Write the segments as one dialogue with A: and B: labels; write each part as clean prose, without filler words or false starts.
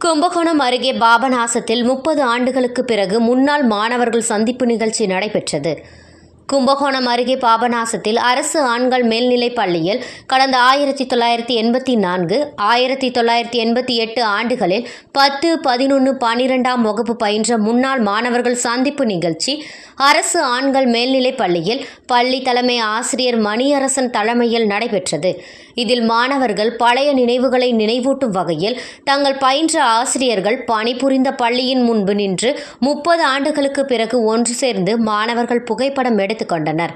A: கும்பகோணம் அருகே பாபநாசத்தில் 30 ஆண்டுகளுக்கு பிறகு முன்னாள் மாணவர்கள் சந்திப்பு நிகழ்ச்சி நடைபெற்றது. கும்பகோணம் அருகே பாபநாசத்தில் அரசு ஆண்கள் மேல்நிலைப் பள்ளியில் கடந்த 1984, 1988 ஆண்டுகளில் 10, 11, 12ஆம் வகுப்பு பயின்ற முன்னாள் மாணவர்கள் சந்திப்பு நிகழ்ச்சி அரசு ஆண்கள் மேல்நிலைப் பள்ளியில் பள்ளி தலைமை ஆசிரியர் மணியரசன் தலைமையில் நடைபெற்றது. இதில் மாணவர்கள் பழைய நினைவுகளை நினைவூட்டும் வகையில் தங்கள் பயின்ற ஆசிரியர்கள் பணிபுரிந்த பள்ளியின் முன்பு நின்று 30 ஆண்டுகளுக்கு பிறகு ஒன்று சேர்ந்து மாணவர்கள் புகைப்படம் எடுத்துக்கொண்டனர்.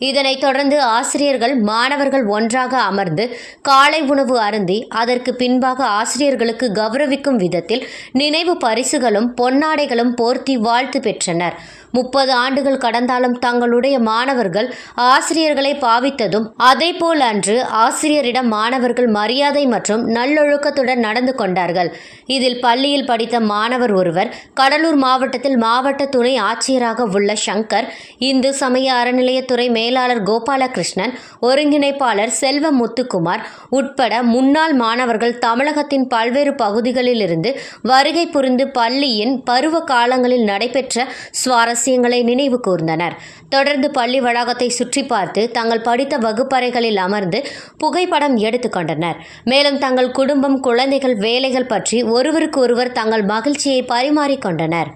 A: இதனைத் தொடர்ந்து ஆசிரியர்கள் மாணவர்கள் ஒன்றாக அமர்ந்து காலை உணவு அருந்தி அதற்கு பின்பாக ஆசிரியர்களுக்கு கௌரவிக்கும் விதத்தில் நினைவு பரிசுகளும் பொன்னாடைகளும் போர்த்தி வாழ்த்து பெற்றனர். 30 ஆண்டுகள் கடந்தாலும் தங்களுடைய மாணவர்கள் ஆசிரியர்களை பாவித்ததும் அதேபோல் அன்று ஆசிரியரிடம் மாணவர்கள் மரியாதை மற்றும் நல்லொழுக்கத்துடன் நடந்து கொண்டார்கள். இதில் பள்ளியில் படித்த மாணவர் ஒருவர் கடலூர் மாவட்டத்தில் மாவட்ட துணை ஆட்சியராக உள்ள சங்கர், இந்து சமய அறநிலையத்துறை மேலாளர் கோபாலகிருஷ்ணன், ஒருங்கிணைப்பாளர் செல்வ முத்துக்குமார் உட்பட முன்னாள் மாணவர்கள் தமிழகத்தின் பல்வேறு பகுதிகளிலிருந்து வருகை புரிந்து பள்ளியின் பருவ காலங்களில் நடைபெற்ற சுவாரஸ்யங்களை நினைவு கூர்ந்தனர். தொடர்ந்து பள்ளி வளாகத்தை சுற்றி பார்த்து தங்கள் படித்த வகுப்பறைகளில் அமர்ந்து புகைப்படம் எடுத்துக்கொண்டனர். மேலும் தங்கள் குடும்பம், குழந்தைகள், வேலைகள் பற்றி ஒருவருக்கு ஒருவர் தங்கள் மகிழ்ச்சியை பரிமாறிக்கொண்டனர்.